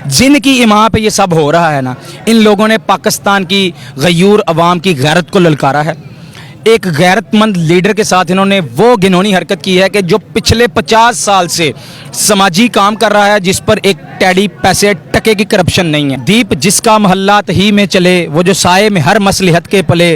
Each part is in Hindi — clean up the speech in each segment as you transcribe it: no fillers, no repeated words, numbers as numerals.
जिनकी इमाम पे ये सब हो रहा है ना, इन लोगों ने पाकिस्तान की गयूर अवाम की गैरत को ललकारा है। एक गैरतमंद लीडर के साथ इन्होंने वो घिनौनी हरकत की है कि जो पिछले 50 साल से समाजी काम कर रहा है, जिस पर एक टैडी पैसे टके की करप्शन नहीं है। दीप जिसका मोहल्ला तही में चले, वो जो साए में हर मसलहत के पले,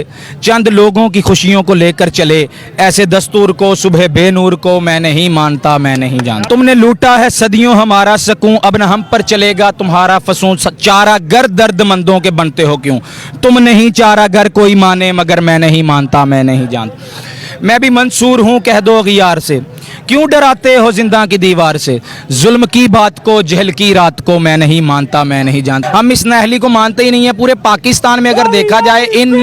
चंद लोगों की खुशियों को लेकर चले, ऐसे दस्तूर को सुबह बेनूर को मैं नहीं मानता, मैं नहीं जानता। तुमने लूटा है सदियों हमारा सकूं, अब न हम पर चलेगा तुम्हारा फसूं, चारा गर दर्दमंदों के बनते हो क्यों, तुम नहीं चारा गर कोई माने मगर मैं नहीं मानता, मैं नहीं जानता। मैं भी मंसूर हूँ कह दो अगियार से, क्यों डराते हो जिंदा की दीवार से, जुल्म की बात को जहल की रात को मैं नहीं मानता, मैं नहीं जानता। हम इस नहली को मानते ही नहीं है। पूरे पाकिस्तान में अगर देखा जाए इन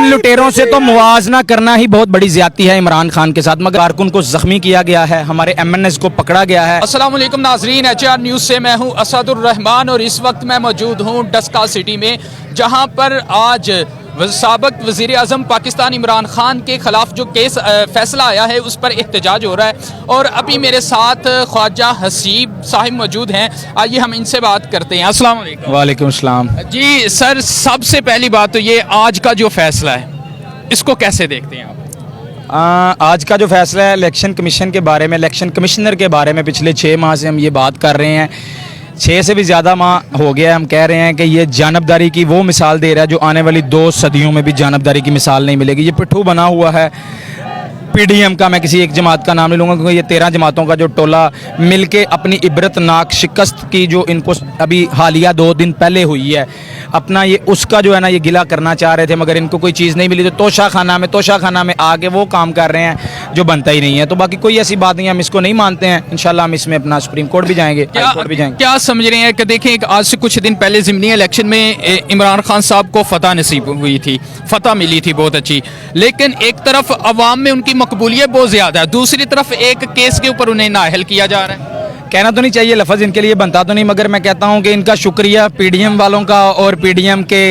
लुटेरों से तो मुआवजा करना ही बहुत बड़ी ज्यादती है इमरान खान के साथ। मगर कारकुन को जख्मी किया गया है, हमारे MNS को पकड़ा गया है। अस्सलाम वालेकुम नाजरीन, HR न्यूज़ से मैं हूं असदुर रहमान और इस वक्त मैं मौजूद हूं डस्का सिटी में, जहां पर आज साबिक वज़ीर आज़म पाकिस्तान इमरान खान के खिलाफ जो केस फैसला आया है उस पर एहतजाज हो रहा है। और अभी मेरे साथ ख्वाजा हसीब साहिब मौजूद हैं, आइए हम इनसे बात करते हैं। अस्सलाम वालेकुम। वालेकुम अस्सलाम। जी सर, सबसे पहली बात तो ये आज का जो फैसला है इसको कैसे देखते हैं आप? आज का जो फैसला है इलेक्शन कमीशन के बारे में, इलेक्शन कमिश्नर के बारे में, पिछले 6 माह से हम ये बात कर रहे हैं, 6 से भी ज़्यादा माह हो गया है। हम कह रहे हैं कि ये जानबदारी की वो मिसाल दे रहा है जो आने वाली 2 सदियों में भी जानबदारी की मिसाल नहीं मिलेगी। ये पिट्ठू बना हुआ है PDM का, मैं किसी एक जमात का नाम नहीं लूँगा क्योंकि ये 13 जमातों का जो टोला मिलके अपनी इबरतनाक शिकस्त की जो इनको अभी हालिया 2 दिन पहले हुई है, अपना ये उसका जो है ना ये गिला करना चाह रहे थे, मगर इनको कोई चीज़ नहीं मिली तो तोशाखाना में आके वो काम कर रहे हैं जो बनता ही नहीं है। तो बाकी कोई ऐसी बात नहीं है, हम इसको नहीं मानते हैं। इंशाल्लाह हम इसमें अपना सुप्रीम कोर्ट भी जाएंगे, हाई कोर्ट भी जाएंगे। क्या समझ रहे हैं कि देखें आज से कुछ दिन पहले ज़िमनी इलेक्शन में इमरान खान साहब को फतह नसीब हुई थी, फतह मिली थी बहुत अच्छी, लेकिन एक तरफ अवाम में उनकी मकबूलियत बहुत ज़्यादा है, दूसरी तरफ एक केस के ऊपर उन्हें नाअहल किया जा रहा है। कहना तो नहीं चाहिए, लफ्ज़ इनके लिए बनता तो नहीं, मगर मैं कहता हूं कि इनका शुक्रिया PDM वालों का और PDM के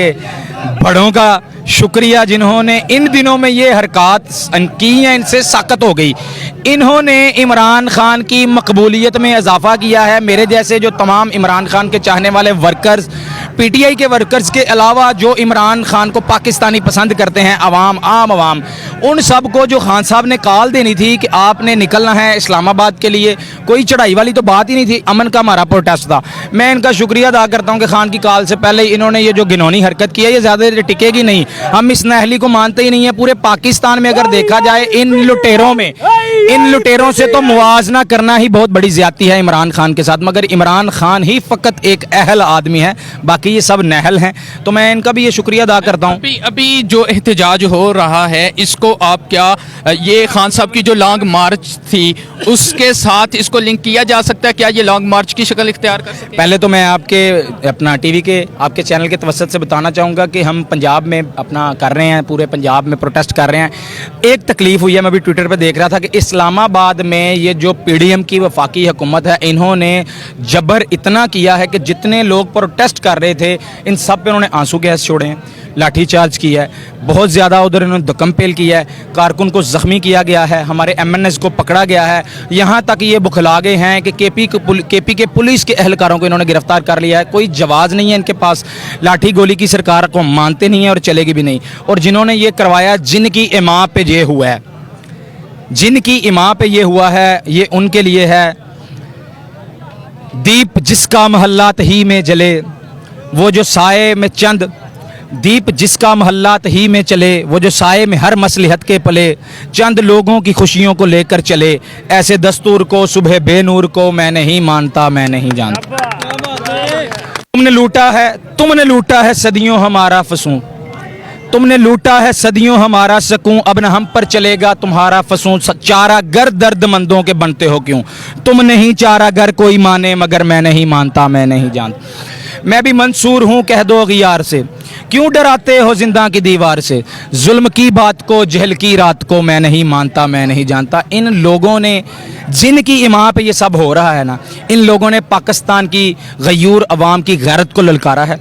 बड़ों का शुक्रिया, जिन्होंने इन दिनों में ये हरकत की हैं, इनसे साकत हो गई। इन्होंने इमरान खान की मकबूलियत में इजाफा किया है। मेरे जैसे जो तमाम इमरान खान के चाहने वाले वर्कर्स, PTI के वर्कर्स के अलावा जो इमरान खान को पाकिस्तानी पसंद करते हैं, आम आवाम, उन सब को जो खान साहब ने कॉल देनी थी कि आपने निकलना है इस्लामाबाद के लिए, कोई चढ़ाई वाली तो बात ही नहीं थी, अमन का हमारा प्रोटेस्ट था। मैं इनका शुक्रिया अदा करता हूं कि खान की कॉल से पहले इन्होंने ये जो घिनौनी हरकत की है ये ज़्यादा देर टिकेगी नहीं। हम इस नहली को मानते ही नहीं है। पूरे पाकिस्तान में अगर देखा जाए इन लुटेरों से तो मुआवजा करना ही बहुत बड़ी ज्यादती है इमरान खान के साथ। मगर इमरान खान ही फ़कत एक अहल आदमी है, बाकी ये सब नहल हैं। तो मैं इनका भी ये शुक्रिया अदा करता हूँ। अभी जो एहतजाज हो रहा है इसको आप क्या, ये खान साहब की जो लॉन्ग मार्च थी उसके साथ इसको लिंक किया जा सकता है? क्या ये लॉन्ग मार्च की शक्ल इख्तियार कर सकते हैं? पहले तो मैं आपके अपना TV के आपके चैनल के तवस्सुत से बताना चाहूँगा कि हम पंजाब में अपना कर रहे हैं, पूरे पंजाब में प्रोटेस्ट कर रहे हैं। एक तकलीफ़ हुई है, मैं भी ट्विटर पे देख रहा था कि इस्लामाबाद में ये जो PDM की वफाकी हुकूमत है, इन्होंने जबर इतना किया है कि जितने लोग प्रोटेस्ट कर रहे थे इन सब पे उन्होंने आंसू गैस छोड़े हैं, लाठीचार्ज किया है, बहुत ज़्यादा उधर इन्होंने दकम पेल किया है, कारकुन को ज़ख्मी किया गया है, हमारे MNS को पकड़ा गया है, यहाँ तक ये बुखला गए हैं कि KP के पुलिस के एहलकारों को इन्होंने गिरफ्तार कर लिया है। कोई जवाब नहीं है इनके पास, लाठी गोली की सरकार को मानते नहीं है और चलेगी भी नहीं। और जिन्होंने ये करवाया, जिनकी इमाम पे ये हुआ है, जिनकी इमाम पे ये हुआ है, ये उनके लिए है। दीप जिसका मोहल्ला तही में जले, वो जो साए में चंद दीप जिसका मोहल्ला तही में चले, वो जो साए में हर मसलहत के पले, चंद लोगों की खुशियों को लेकर चले, ऐसे दस्तूर को सुबह बेनूर को मैं नहीं मानता, मैं नहीं जानता। तुमने लूटा है सदियों हमारा फसूं, तुमने लूटा है सदियों हमारा सकूं, अब न हम पर चलेगा तुम्हारा फसूं, चारा गर दर्दमंदों के बनते हो क्यों, तुम नहीं चारा गर कोई माने मगर मैं नहीं मानता, मैं नहीं जानता। मैं भी मंसूर हूँ कह दो अगियार से, क्यों डराते हो जिंदा की दीवार से, जुल्म की बात को जहल की रात को मैं नहीं मानता, मैं नहीं जानता। इन लोगों ने, जिनकी इमाम पे ये सब हो रहा है ना, इन लोगों ने पाकिस्तान की गयूर अवाम की गैरत को ललकारा है।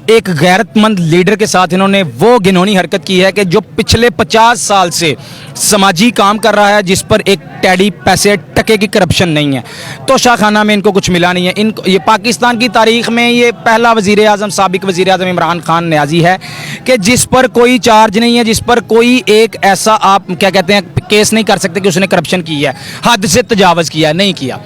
एक गैरतमंद लीडर के साथ इन्होंने वो घिनौनी हरकत की है कि जो पिछले 50 साल से समाजी काम कर रहा है, जिस पर एक टैडी पैसे टके की करप्शन नहीं है। तो शाहखाना में इनको कुछ मिला नहीं है। इनको ये पाकिस्तान की तारीख में ये पहला वज़ीर आज़म, साबिक वज़ीर आज़म इमरान खान न्याजी है कि जिस पर कोई चार्ज नहीं है, जिस पर कोई एक ऐसा आप क्या कहते हैं केस नहीं कर सकते कि उसने करप्शन की है, हद से तजावज़ किया, नहीं किया।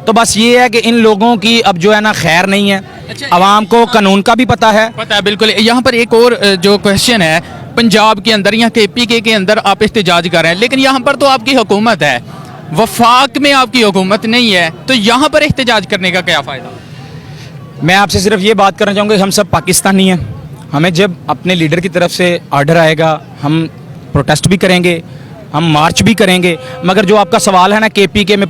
तो बस ये है कि इन लोगों की अब जो है ना खैर नहीं है। आवाम को कानून का भी पता है बिल्कुल। यहाँ पर एक और जो क्वेश्चन है, पंजाब के अंदर या KPK के अंदर आप एहतजाज कर रहे हैं, लेकिन यहाँ पर तो आपकी हुकूमत है, वफाक में आपकी हुकूमत नहीं है, तो यहाँ पर एहतजाज करने का क्या फ़ायदा? मैं आपसे सिर्फ ये बात करना चाहूँगा कि हम सब पाकिस्तानी हैं। हमें जब अपने लीडर की तरफ से आर्डर आएगा हम प्रोटेस्ट भी करेंगे, हम मार्च भी करेंगे। मगर जो आपका सवाल है ना KPK में